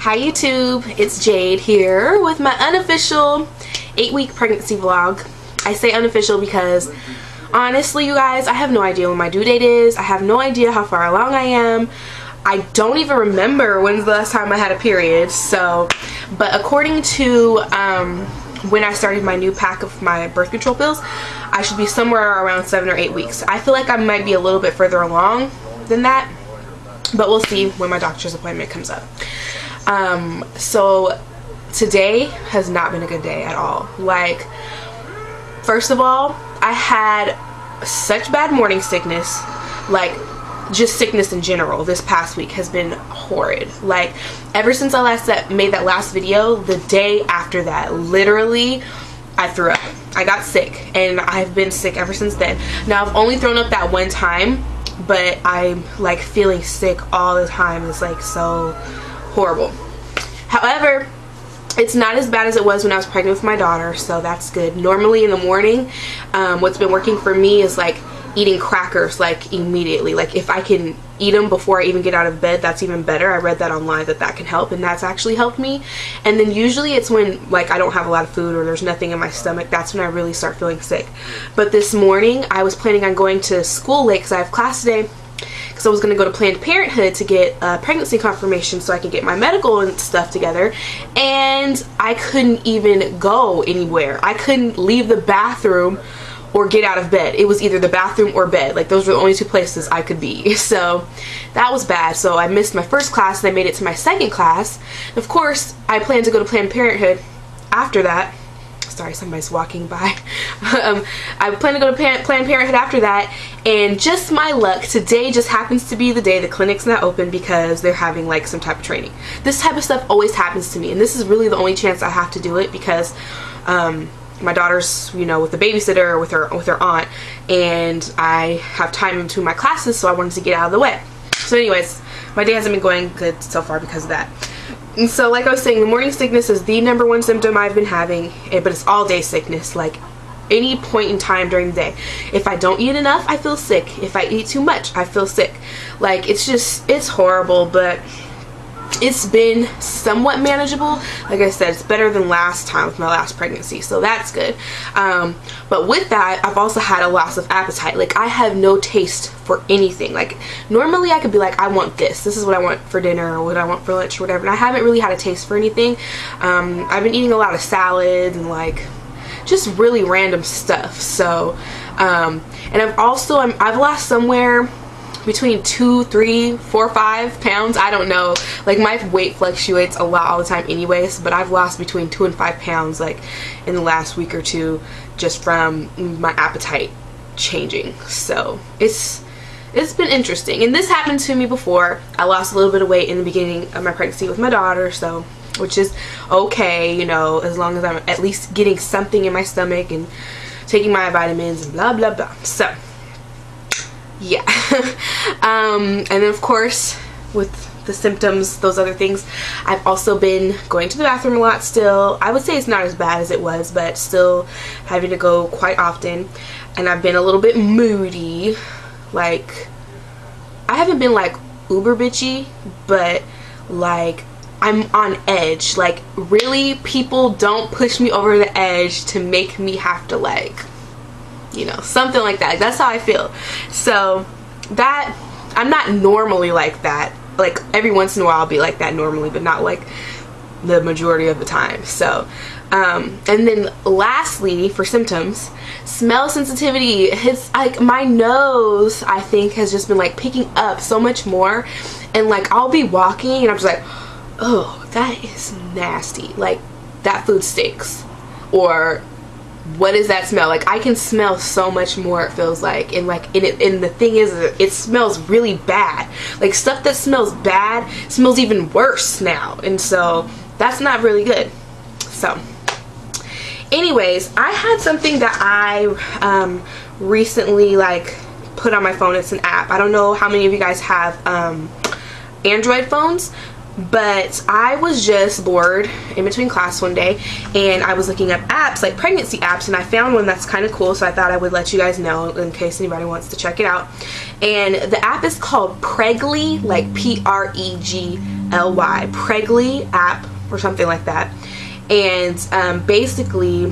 Hi YouTube, it's Jade here with my unofficial 8-week pregnancy vlog. I say unofficial because honestly you guys, I have no idea when my due date is. I have no idea how far along I am. I don't even remember when's the last time I had a period. So, but according to when I started my new pack of my birth control pills, I should be somewhere around 7 or 8 weeks. I feel like I might be a little bit further along than that, but we'll see when my doctor's appointment comes up. So today has not been a good day at all. Like, first of all, I had such bad morning sickness, like just sickness in general. This past week has been horrid. Like, ever since I made that last video, the day after that, literally I threw up. I got sick and I've been sick ever since then. Now I've only thrown up that one time, but I'm like feeling sick all the time. It's like so horrible. However, it's not as bad as it was when I was pregnant with my daughter, so that's good. Normally in the morning, what's been working for me is like eating crackers like immediately. Like if I can eat them before I even get out of bed, that's even better. I read that online that can help, and that's actually helped me. And then usually it's when like I don't have a lot of food or there's nothing in my stomach, that's when I really start feeling sick. But this morning I was planning on going to school late because I have class today, because I was going to go to Planned Parenthood to get a pregnancy confirmation so I can get my medical and stuff together, and I couldn't even go anywhere. I couldn't leave the bathroom or get out of bed. It was either the bathroom or bed. Like, those were the only two places I could be. So that was bad. So I missed my first class and I made it to my second class. Of course, I plan to go to Planned Parenthood after that. Sorry, somebody's walking by. I plan to go to Planned Parenthood after that, and just my luck, today just happens to be the day the clinic's not open because they're having like some type of training. This type of stuff always happens to me, and this is really the only chance I have to do it because my daughter's, you know, with the babysitter or with her aunt, and I have time in between my classes, so I wanted to get out of the way. So anyways, my day hasn't been going good so far because of that. And so like I was saying, the morning sickness is the #1 symptom I've been having, but it's all day sickness. Like any point in time during the day, if I don't eat enough, I feel sick. If I eat too much, I feel sick. Like, it's horrible, but it's been somewhat manageable. Like I said, it's better than last time with my last pregnancy, so that's good. But with that, I've also had a loss of appetite. Like, I have no taste for anything. Like, normally I could be like, I want this is what I want for dinner, or what I want for lunch, or whatever, and I haven't really had a taste for anything. I've been eating a lot of salad and like just really random stuff. So and I've lost somewhere between 2, 3, 4, 5 pounds. I don't know. Like, my weight fluctuates a lot all the time anyways, but I've lost between 2 and 5 pounds like in the last week or two just from my appetite changing. So it's been interesting, and this happened to me before. I lost a little bit of weight in the beginning of my pregnancy with my daughter, so which is okay, you know, as long as I'm at least getting something in my stomach and taking my vitamins and blah blah blah. So yeah. And then of course with the symptoms, those other things, I've also been going to the bathroom a lot still. I would say it's not as bad as it was, but still having to go quite often. And I've been a little bit moody. Like, I haven't been like uber bitchy, but like I'm on edge. Like, really, people don't push me over the edge to make me have to, like, you know, something like that. Like, that's how I feel. So that, I'm not normally like that. Like, every once in a while I'll be like that normally, but not like the majority of the time. So and then lastly, for symptoms, smell sensitivity. It's like my nose, I think, has just been like picking up so much more, and like I'll be walking and I'm just like, oh, that is nasty, like that food stinks, or what is that smell? Like, I can smell so much more, it feels like, and like and the thing is, it smells really bad. Like, stuff that smells bad smells even worse now, and so that's not really good. So anyways, I had something that I recently like put on my phone. It's an app. I don't know how many of you guys have Android phones, but I was just bored in between class one day, and I was looking up apps, like pregnancy apps, and I found one that's kind of cool, so I thought I would let you guys know in case anybody wants to check it out. And the app is called Pregly, like Pregly, Pregly app or something like that. And basically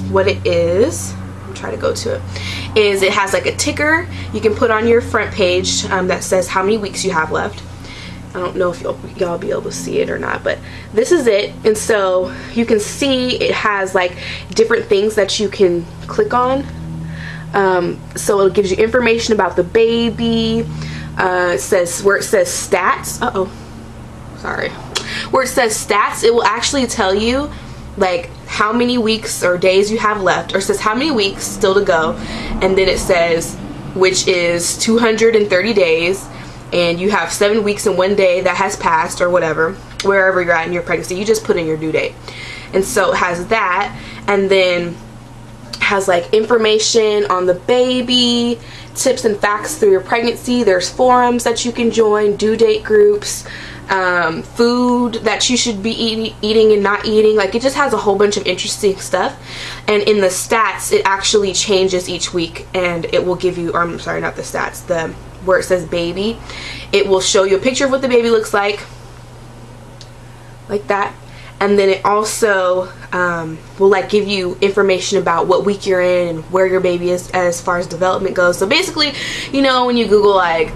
what it is, I'm trying to go to it, is it has like a ticker you can put on your front page that says how many weeks you have left. I don't know if y'all be able to see it or not, but this is it. And so you can see it has like different things that you can click on. So it gives you information about the baby. It says, where it says stats, where it says stats, it will actually tell you like how many weeks or days you have left, or it says how many weeks still to go, and then it says which is 230 days, and you have 7 weeks and 1 day that has passed, or whatever, wherever you're at in your pregnancy. You just put in your due date. And so it has that, and then has like information on the baby, tips and facts through your pregnancy. There's forums that you can join, due date groups, food that you should be eating and not eating. Like, it just has a whole bunch of interesting stuff. And in the stats, it actually changes each week, and it will give you, or I'm sorry, not the stats, the where it says baby, it will show you a picture of what the baby looks like that. And then it also will like give you information about what week you're in and where your baby is as far as development goes. So basically, you know, when you Google like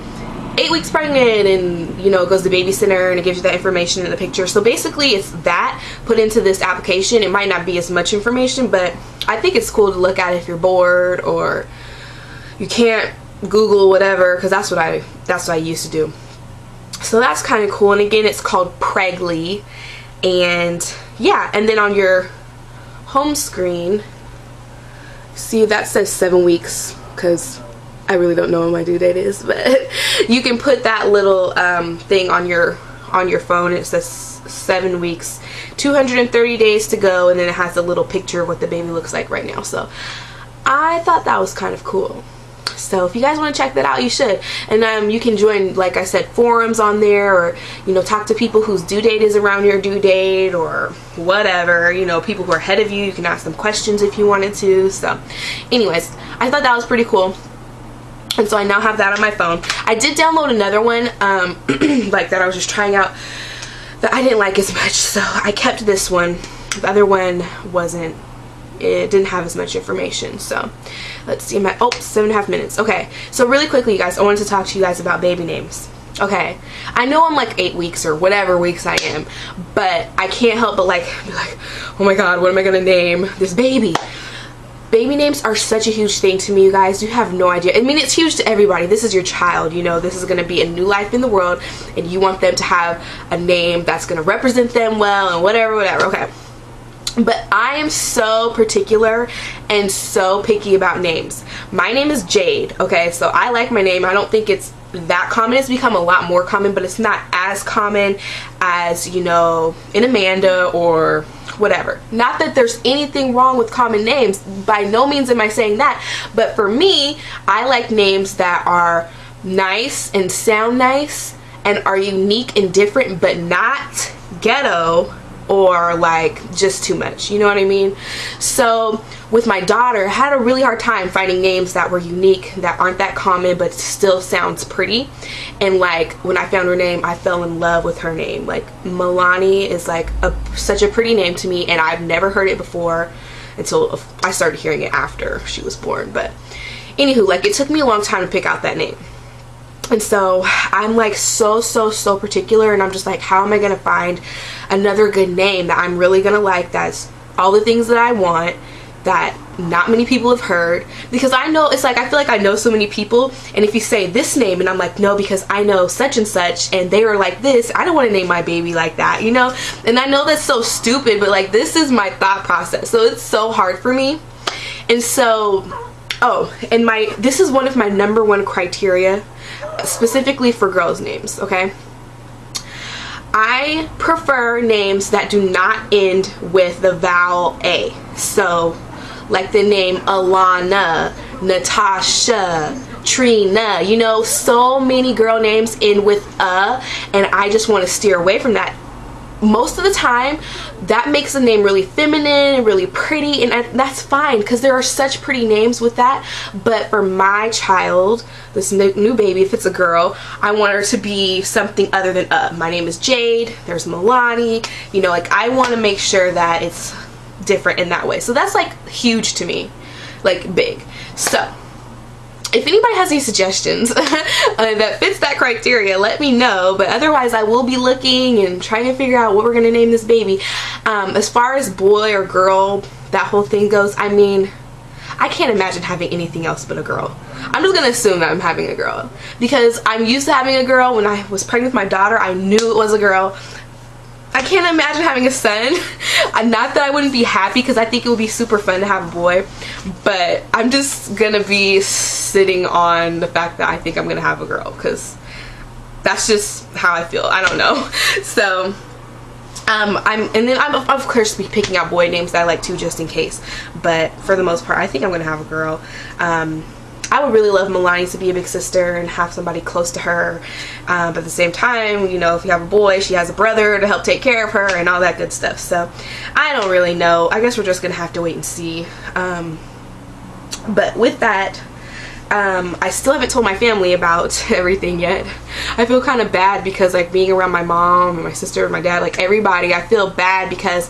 8 weeks pregnant, and you know, it goes to baby center and it gives you that information in the picture. So basically it's that put into this application. It might not be as much information, but I think it's cool to look at if you're bored or you can't Google whatever, because that's what I used to do. So that's kind of cool. And again, it's called Pregly. And yeah, and then on your home screen, see, that says 7 weeks, because I really don't know when my due date is, but you can put that little thing on your phone. It says 7 weeks, 230 days to go, and then it has a little picture of what the baby looks like right now. So I thought that was kind of cool. So if you guys want to check that out, you should. And you can join, like I said, forums on there, or you know, talk to people whose due date is around your due date, or whatever, you know, people who are ahead of you. You can ask them questions if you wanted to. So anyways, I thought that was pretty cool. And so I now have that on my phone. I did download another one like that I was just trying out that I didn't like as much, so I kept this one. The other one wasn't, it didn't have as much information. So let's see, 7.5 minutes. Okay, so really quickly, you guys, I wanted to talk to you guys about baby names. Okay, I know I'm like 8 weeks or whatever weeks I am, but I can't help but like be like, oh my god, what am I gonna name this baby? Baby names are such a huge thing to me, you guys. You have no idea. I mean, it's huge to everybody. This is your child, you know. This is going to be a new life in the world, and you want them to have a name that's going to represent them well and whatever, okay. But I am so particular and so picky about names. My name is Jade, okay? So I like my name. I don't think it's that common. It's become a lot more common, but it's not as common as, you know, an Amanda or whatever. Not that there's anything wrong with common names, by no means am I saying that, but for me, I like names that are nice and sound nice and are unique and different, but not ghetto or like just too much, you know what I mean? So with my daughter, I had a really hard time finding names that were unique, that aren't that common, but still sounds pretty. And like when I found her name, I fell in love with her name. Like Milani is like such a pretty name to me, and I've never heard it before until I started hearing it after she was born. But anywho, like it took me a long time to pick out that name. And so I'm like so particular, and I'm just like, how am I gonna find another good name that I'm really gonna like, that's all the things that I want, that not many people have heard? Because I know, it's like, I feel like I know so many people, and if you say this name and I'm like, no, because I know such and such and they are like this, I don't want to name my baby like that, you know? And I know that's so stupid, but like this is my thought process, so it's so hard for me. And so and this is one of my #1 criteria, specifically for girls' names, okay? I prefer names that do not end with the vowel A. So like the name Alana, Natasha, Trina, you know, so many girl names end with and I just want to steer away from that. most of the time that makes the name really feminine and really pretty, and that's fine because there are such pretty names with that. But for my child, this new baby, if it's a girl, I want her to be something other than my name is Jade, there's Milani, you know, like I want to make sure that it's different in that way. So that's like huge to me, like big. So if anybody has any suggestions that fits that criteria, let me know. But otherwise, I will be looking and trying to figure out what we're gonna name this baby. As far as boy or girl, that whole thing goes, I mean, I can't imagine having anything else but a girl. I'm just gonna assume that I'm having a girl because I'm used to having a girl. When I was pregnant with my daughter, I knew it was a girl. I can't imagine having a son. Not that I wouldn't be happy, because I think it would be super fun to have a boy, but I'm just gonna be sitting on the fact that I think I'm gonna have a girl, because that's just how I feel. I don't know. So I'm of course be picking out boy names that I like too, just in case, but for the most part I think I'm gonna have a girl. I would really love Milani to be a big sister and have somebody close to her, but at the same time, you know, if you have a boy, she has a brother to help take care of her and all that good stuff. So I don't really know. I guess we're just gonna have to wait and see. But with that, I still haven't told my family about everything yet. I feel kind of bad because, like, being around my mom and my sister and my dad, like everybody, I feel bad because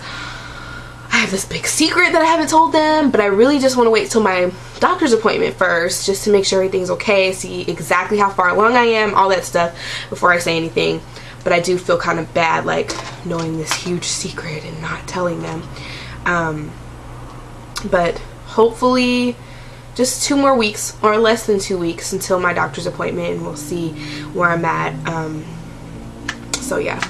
I have this big secret that I haven't told them, but I really just want to wait till my doctor's appointment first, just to make sure everything's okay, see exactly how far along I am, all that stuff, before I say anything. But I do feel kind of bad, like, knowing this huge secret and not telling them. But hopefully just 2 more weeks, or less than 2 weeks, until my doctor's appointment, and we'll see where I'm at. So yeah.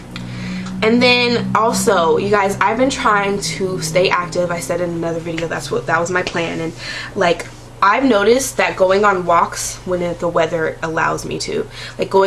And then also, you guys, I've been trying to stay active. I said in another video that was my plan, and like I've noticed that going on walks when the weather allows me to, like going